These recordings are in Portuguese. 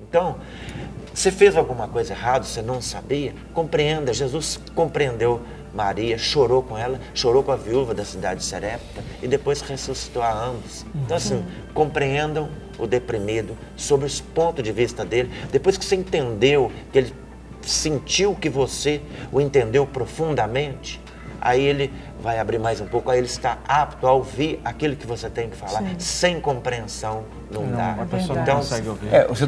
Então, você fez alguma coisa errada, você não sabia, compreenda. Jesus compreendeu Maria, chorou com ela, chorou com a viúva da cidade de Sarepta e depois ressuscitou a ambos. Então, assim, compreendam o deprimido sobre os pontos de vista dele. Depois que você entendeu, que ele sentiu que você o entendeu profundamente, aí ele vai abrir mais um pouco, aí ele está apto a ouvir aquilo que você tem que falar. Sim. Sem compreensão não dá. A pessoa então, não consegue ouvir.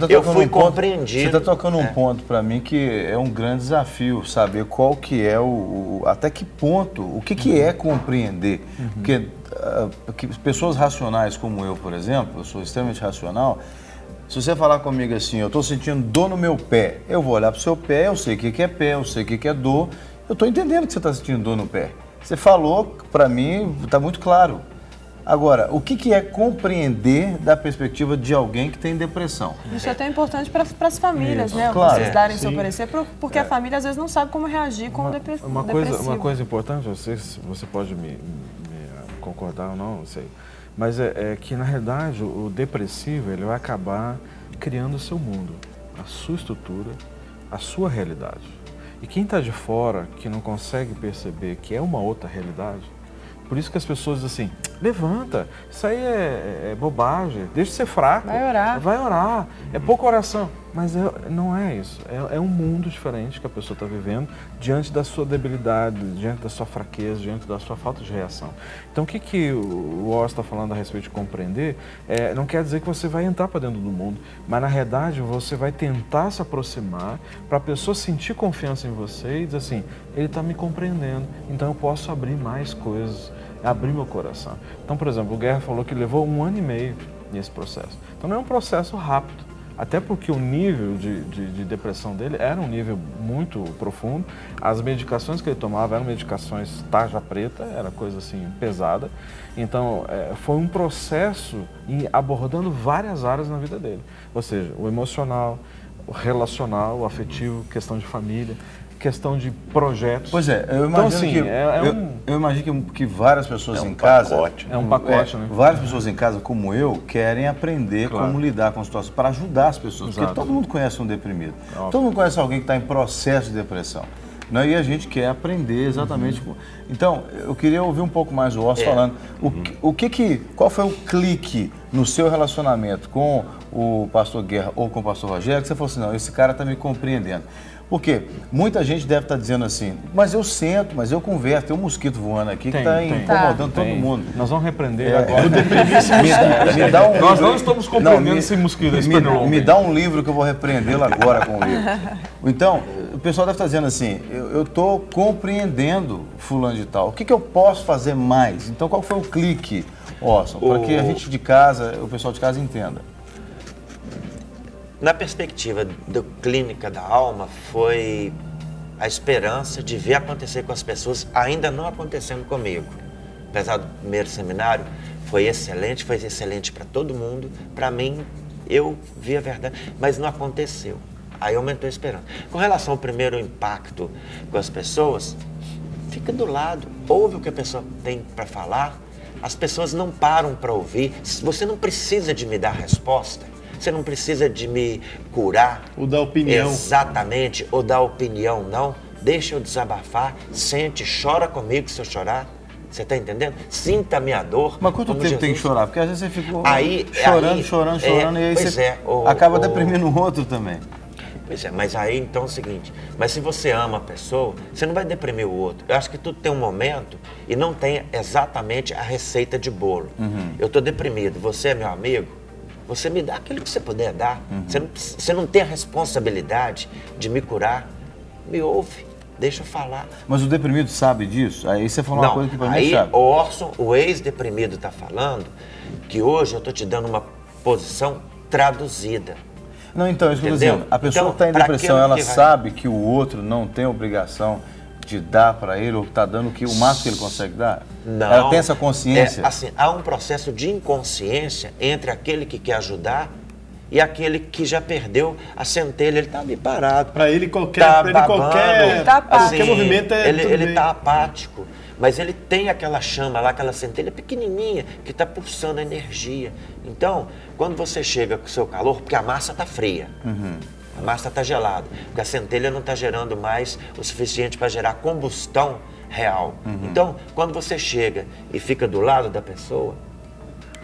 Eu fui compreendido. Você está tocando um ponto para mim que é um grande desafio, saber qual que é até que ponto, o que é compreender. Porque pessoas racionais como eu, por exemplo, eu sou extremamente racional. Se você falar comigo assim, eu estou sentindo dor no meu pé, eu vou olhar para o seu pé, eu sei o que é pé, eu sei o que é dor, eu estou entendendo que você está sentindo dor no pé. Você falou, para mim, está muito claro. Agora, o que é compreender da perspectiva de alguém que tem depressão? Isso é até importante para as famílias, né? Claro. Vocês darem seu parecer, porque a família às vezes não sabe como reagir com o depressivo. Uma coisa importante, você pode me concordar ou não sei, mas é que, na realidade, o depressivo ele vai acabar criando o seu mundo, a sua estrutura, a sua realidade. E quem está de fora, que não consegue perceber que é uma outra realidade, por isso que as pessoas dizem assim, levanta, isso aí é bobagem, deixa de ser fraco. Vai orar, é pouca oração. Mas não é isso, é um mundo diferente que a pessoa está vivendo diante da sua debilidade, diante da sua fraqueza, diante da sua falta de reação. Então o que o Oz está falando a respeito de compreender, não quer dizer que você vai entrar para dentro do mundo, mas na realidade você vai tentar se aproximar para a pessoa sentir confiança em você e dizer assim, ele está me compreendendo, então eu posso abrir mais coisas, abrir meu coração. Então, por exemplo, o Guerra falou que levou 1 ano e meio nesse processo. Então não é um processo rápido. Até porque o nível de depressão dele era um nível muito profundo. As medicações que ele tomava eram medicações tarja preta, era coisa assim pesada. Então, foi um processo abordando várias áreas na vida dele. Ou seja, o emocional, o relacional, o afetivo, questão de família, questão de projetos. Pois é, eu imagino eu imagino que várias pessoas em casa... É um pacote, né? Várias pessoas em casa, como eu, querem aprender como lidar com a situação, para ajudar as pessoas. Porque todo mundo conhece um deprimido. Todo mundo conhece alguém que está em processo de depressão. Né? E a gente quer aprender exatamente. Então, eu queria ouvir um pouco mais o Oz falando. Qual foi o clique no seu relacionamento com o pastor Guerra ou com o pastor Rogério, que você falou assim, não, esse cara está me compreendendo. Porque muita gente deve estar dizendo assim, mas eu sento, mas eu converso, tem um mosquito voando aqui que está incomodando todo mundo. Nós vamos repreender agora. Nós não estamos compreendendo esse mosquito. Me dá um livro que eu vou repreendê-lo agora com o livro. Então, o pessoal deve estar dizendo assim, eu estou compreendendo fulano de tal, o que eu posso fazer mais? Então, qual foi o clique, Orson, para que a gente de casa, o pessoal de casa entenda? Na perspectiva da clínica da alma, foi a esperança de ver acontecer com as pessoas, ainda não acontecendo comigo. Apesar do primeiro seminário, foi excelente para todo mundo. Para mim, eu vi a verdade, mas não aconteceu. Aí aumentou a esperança. Com relação ao primeiro impacto com as pessoas, fica do lado, ouve o que a pessoa tem para falar. As pessoas não param para ouvir. Você não precisa de me dar resposta. Você não precisa de me curar. Ou dar opinião. Exatamente, ou dar opinião, não. Deixa eu desabafar, sente, chora comigo se eu chorar. Você está entendendo? Sinta a minha dor. Mas quanto tempo tem que chorar? Porque às vezes você fica chorando, e aí você acaba deprimindo o outro também. Pois é, mas aí então é o seguinte, mas se você ama a pessoa, você não vai deprimir o outro. Eu acho que tudo tem um momento e não tem exatamente a receita de bolo. Eu estou deprimido, você é meu amigo, você me dá aquilo que você puder dar. Você não tem a responsabilidade de me curar. Me ouve, deixa eu falar. Mas o deprimido sabe disso? Aí você falou uma coisa que para mim aí sabe. O Orson, o ex-deprimido, está falando que hoje eu estou te dando uma posição traduzida. Não, então, isso que eu estou dizendo. A pessoa que está em depressão, ela sabe que o outro não tem obrigação de dar para ele, ou está dando o máximo que ele consegue dar? Não. Ela tem essa consciência? Assim, há um processo de inconsciência entre aquele que quer ajudar e aquele que já perdeu a centelha, ele está ali parado. Para ele qualquer, tá qualquer movimento ele está apático, mas ele tem aquela chama lá, aquela centelha pequenininha que está pulsando energia. Então, quando você chega com o seu calor, porque a massa está fria, a massa está gelada, porque a centelha não está gerando mais o suficiente para gerar combustão real. Então, quando você chega e fica do lado da pessoa,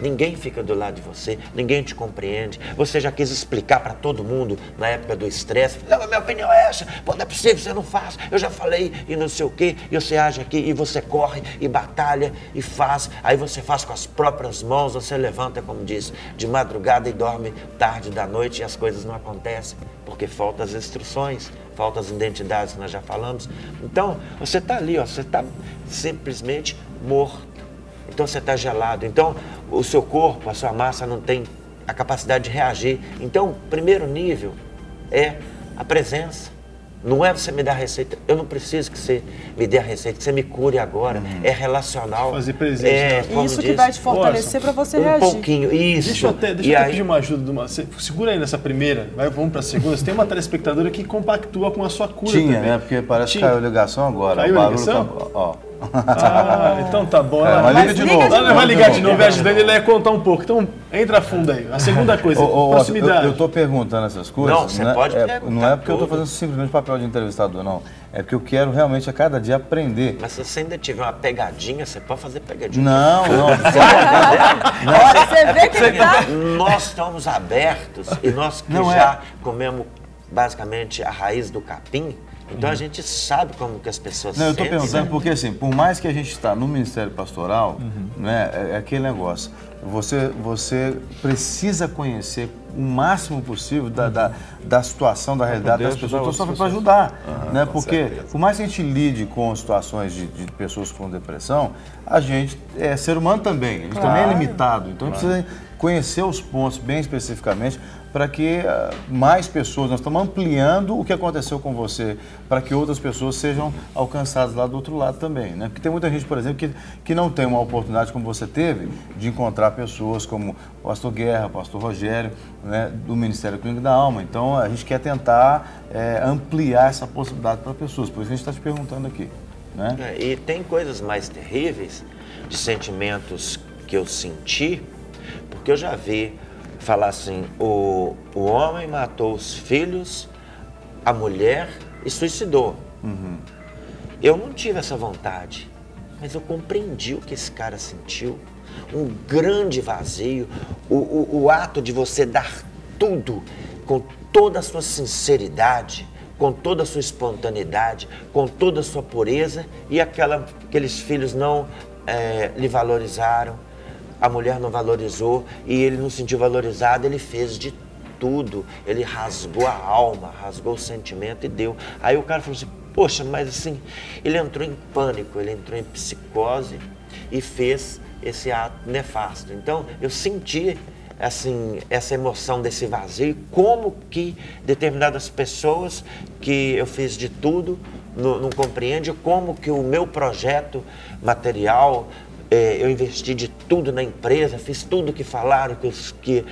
ninguém fica do lado de você, ninguém te compreende. Você já quis explicar para todo mundo na época do estresse. Não, a minha opinião é essa. Pô, não é possível, você não faz. Eu já falei e não sei o quê. E você age aqui e você corre e batalha e faz. Aí você faz com as próprias mãos. Você levanta, como diz, de madrugada e dorme tarde da noite e as coisas não acontecem. Porque faltam as instruções, faltam as identidades que nós já falamos. Então, você está ali, ó, você está simplesmente morto. Então você está gelado. Então o seu corpo, a sua massa não tem a capacidade de reagir. Então o primeiro nível é a presença. Não é você me dar a receita. Eu não preciso que você me dê a receita, que você me cure agora. É relacional. Fazer presente. Isso que vai te fortalecer para você reagir. Um pouquinho, isso. Deixa eu até pedir uma ajuda. Segura aí nessa primeira, vamos para a segunda. Você tem uma telespectadora que compactua com a sua cura também. Né? Porque parece que caiu a ligação agora. Caiu a ligação? Ó. Então tá bom. Mas liga de novo. Ela vai ligar de novo, a Gislene ia contar um pouco. Então, entra a fundo aí. A segunda coisa, proximidade. Eu estou perguntando essas coisas. Não, você pode perguntar. Não é porque eu estou fazendo simplesmente papel de entrevistador, não. É porque eu quero realmente a cada dia aprender. Mas se você ainda tiver uma pegadinha, você pode fazer pegadinha. Não. Olha, você vê que tá... Nós estamos abertos e nós que já comemos basicamente a raiz do capim. Então a gente sabe como que as pessoas sentem. Eu estou perguntando porque, assim, por mais que a gente está no Ministério Pastoral, né, é aquele negócio. Você precisa conhecer o máximo possível da situação, da realidade das pessoas. Então, só para ajudar. Né? Porque, por mais que a gente lide com situações de pessoas com depressão, a gente é ser humano também. A gente também é limitado. Então, a gente precisa conhecer os pontos bem especificamente para que mais pessoas, nós estamos ampliando o que aconteceu com você, para que outras pessoas sejam alcançadas lá do outro lado também, né? Porque tem muita gente, por exemplo, que não tem uma oportunidade como você teve, de encontrar pessoas como o pastor Guerra, o pastor Rogério, né, do Ministério Clínico da Alma. Então, a gente quer tentar ampliar essa possibilidade para pessoas, por isso a gente está te perguntando aqui, né? E tem coisas mais terríveis de sentimentos que eu senti, porque eu já vi falar assim, o homem matou os filhos, a mulher e suicidou. Eu não tive essa vontade, mas eu compreendi o que esse cara sentiu. Um grande vazio, o ato de você dar tudo, com toda a sua sinceridade, com toda a sua espontaneidade, com toda a sua pureza, e aqueles filhos não lhe valorizaram. A mulher não valorizou e ele não se sentiu valorizado, ele fez de tudo. Ele rasgou a alma, rasgou o sentimento e deu. Aí o cara falou assim, poxa, mas assim, ele entrou em pânico, ele entrou em psicose e fez esse ato nefasto. Então, eu senti assim, essa emoção desse vazio, como que determinadas pessoas que eu fiz de tudo não compreendem, como que o meu projeto material, eu investi de tudo na empresa, fiz tudo que falaram, que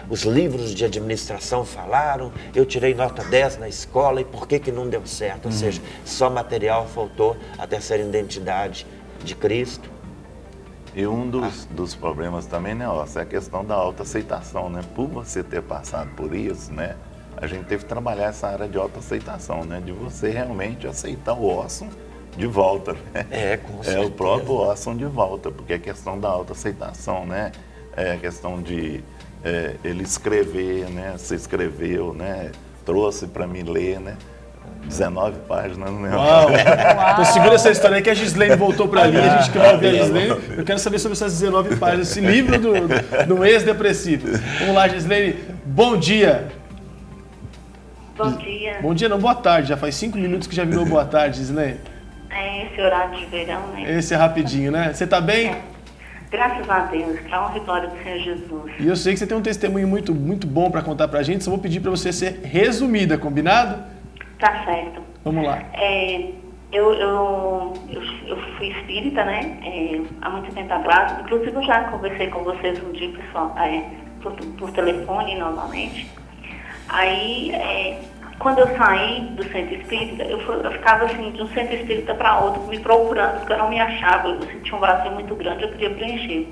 os livros de administração falaram, eu tirei nota 10 na escola e por que não deu certo? Ou seja, só material, faltou a terceira identidade de Cristo. E um dos problemas também, né, é a questão da autoaceitação, né? Por você ter passado por isso, né, a gente teve que trabalhar essa área de autoaceitação, né? De você realmente aceitar o Orson de volta, né? Com certeza. O próprio Orson de volta, porque a questão da autoaceitação, né? É a questão de ele escrever, né? Você escreveu, né? Trouxe para mim ler, né? 19 páginas, né? Uau! Então segura essa história aí que a Gislene voltou para ali, a gente quer ouvir a Gislene. Eu quero saber sobre essas 19 páginas, esse livro do ex-depressivo. Vamos lá, Gislene. Bom dia! Bom dia. Bom dia não, boa tarde. Já faz 5 minutos que já virou boa tarde, Gislene. Esse horário de verão, né? Esse é rapidinho, né? Você tá bem? Graças a Deus, para honra e glória do Senhor Jesus. E eu sei que você tem um testemunho muito, muito bom para contar pra gente, só vou pedir para você ser resumida, combinado? Tá certo. Vamos lá. Eu fui espírita, né? Há muito tempo atrás. Inclusive eu já conversei com vocês um dia, pessoal, por telefone normalmente. Aí, quando eu saí do centro espírita, eu ficava assim, de um centro espírita para outro, me procurando, porque eu não me achava, eu sentia um vazio muito grande, eu queria preencher.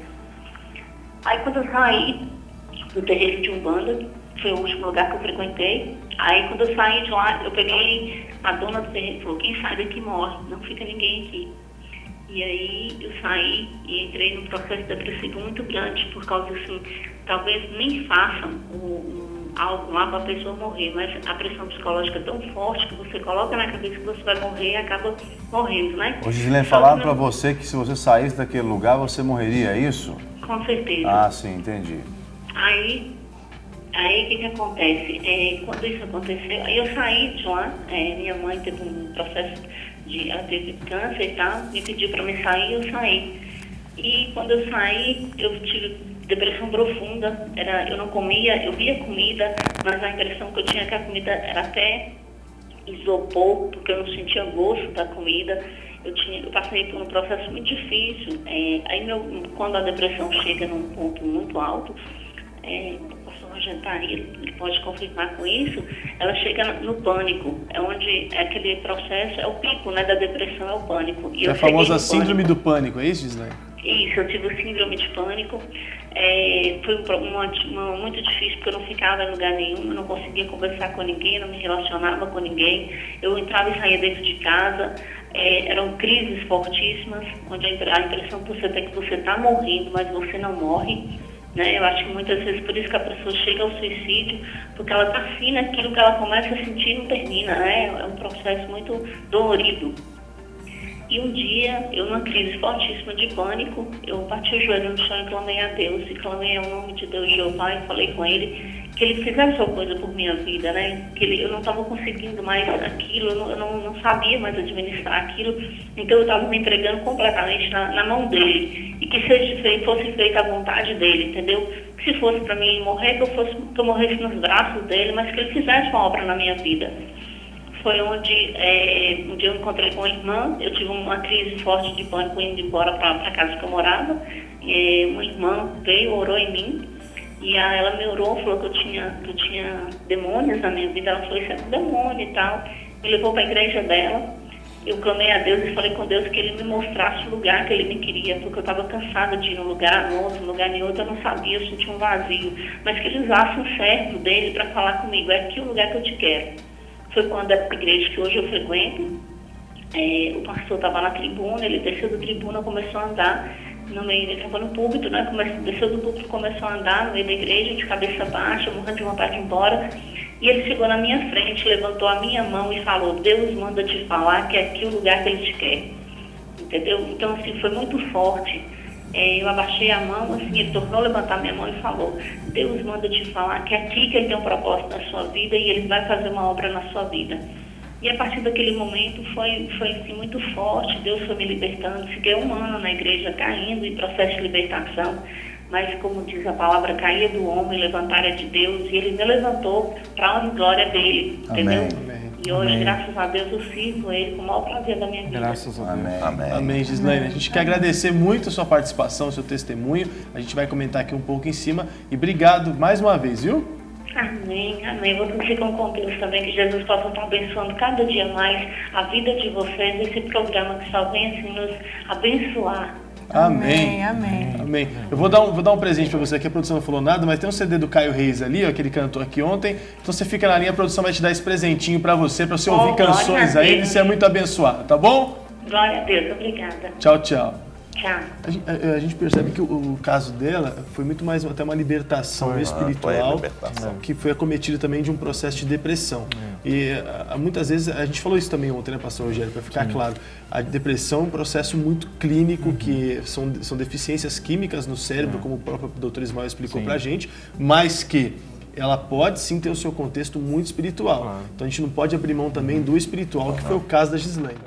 Aí quando eu saí do terreiro de Umbanda, foi o último lugar que eu frequentei, aí quando eu saí de lá, eu peguei a dona do terreiro e falou, quem sai daqui morre, não fica ninguém aqui. E aí eu saí e entrei num processo depressivo muito grande, por causa assim, talvez nem façam algo lá para a pessoa morrer, mas a pressão psicológica é tão forte que você coloca na cabeça que você vai morrer e acaba morrendo, né? Ô, Gislene, falaram para você que se você saísse daquele lugar, você morreria, é isso? Com certeza. Ah, sim, entendi. Aí o que acontece? Quando isso aconteceu, aí eu saí de lá, minha mãe teve um processo ela teve câncer e tal, me pediu para me sair, eu saí. E quando eu saí, eu tive depressão profunda, eu não comia, eu via comida, mas a impressão que eu tinha que a comida era até isopor, porque eu não sentia gosto da comida. Eu passei por um processo muito difícil. Quando a depressão chega num ponto muito alto, o pastor Rogério, ele pode confirmar com isso, ela chega no pânico, onde aquele processo é o pico, né, da depressão, é o pânico. E a famosa síndrome do pânico, é isso, Gislene? Isso, eu tive síndrome de pânico. Foi muito difícil, porque eu não ficava em lugar nenhum, eu não conseguia conversar com ninguém, não me relacionava com ninguém. Eu entrava e saía dentro de casa. Eram crises fortíssimas, onde a impressão que você tem é que você está morrendo, mas você não morre. Né? Eu acho que muitas vezes por isso que a pessoa chega ao suicídio, porque ela está assim naquilo que ela começa a sentir e não termina. Né? É um processo muito dolorido. E um dia, eu numa crise fortíssima de pânico, eu bati o joelho no chão e clamei a Deus, e clamei ao nome de Deus, Jeová, e falei com Ele que Ele fizesse alguma coisa por minha vida, né? Que eu não estava conseguindo mais aquilo, eu não sabia mais administrar aquilo, então eu estava me entregando completamente na mão dEle, e que fosse feita a vontade dEle, entendeu? Que se fosse para mim morrer, que eu morresse nos braços dEle, mas que Ele fizesse uma obra na minha vida. Foi onde um dia eu encontrei com uma irmã, eu tive uma crise forte de pânico indo embora para a casa que eu morava. Uma irmã veio, orou em mim, e ela me orou, falou que eu tinha demônios na minha vida. Ela falou, isso é um demônio e tal. Me levou para a igreja dela. Eu clamei a Deus e falei com Deus que Ele me mostrasse o lugar que Ele me queria, porque eu estava cansada de ir num lugar, no outro, lugar em outro, eu não sabia, eu sentia um vazio. Mas que Ele usasse um servo dele para falar comigo, é aqui o lugar que eu te quero. Foi quando essa igreja que hoje eu frequento, o pastor estava na tribuna, ele desceu da tribuna, começou a andar, ele estava no púlpito, né? Desceu do púlpito, começou a andar no meio da igreja, de cabeça baixa, morrendo de vontade de ir embora, e ele chegou na minha frente, levantou a minha mão e falou, Deus manda te falar que é aqui o lugar que Ele te quer, entendeu? Então, assim, foi muito forte. Eu abaixei a mão, assim, ele tornou a levantar minha mão e falou, Deus manda te falar que é aqui que Ele tem um propósito na sua vida e Ele vai fazer uma obra na sua vida. E a partir daquele momento foi assim, muito forte, Deus foi me libertando. Fiquei um ano na igreja caindo em processo de libertação, mas como diz a palavra, caía do homem, levantar é de Deus, e Ele me levantou para a honra e glória dEle, entendeu? Amém. E hoje, graças a Deus, eu sirvo Ele com o maior prazer da minha vida. Graças a Deus. Amém. Amém. Amém, Gislene. A gente quer agradecer muito a sua participação, o seu testemunho. A gente vai comentar aqui um pouco em cima. E obrigado mais uma vez, viu? Amém, amém. Vocês ficam com Deus também, que Jesus possa estar abençoando cada dia mais a vida de vocês, esse programa que só vem assim nos abençoar. Amém. Amém. Amém. Eu vou dar um presente pra você aqui, a produção não falou nada, mas tem um CD do Caio Reis ali, ó, que ele cantou aqui ontem. Então você fica na linha, a produção vai te dar esse presentinho pra você ouvir canções aí e ser muito abençoado, tá bom? Glória a Deus, obrigada. Tchau, tchau. Tchau. A gente percebe que o caso dela foi muito mais até uma libertação espiritual, que foi acometido também de um processo de depressão. E muitas vezes, a gente falou isso também ontem, né, pastor Rogério, para ficar claro, a depressão é um processo muito clínico, que são deficiências químicas no cérebro, como o próprio Dr. Ismael explicou pra gente, mas que ela pode sim ter o seu contexto muito espiritual. Então a gente não pode abrir mão também do espiritual, que foi o caso da Gislene.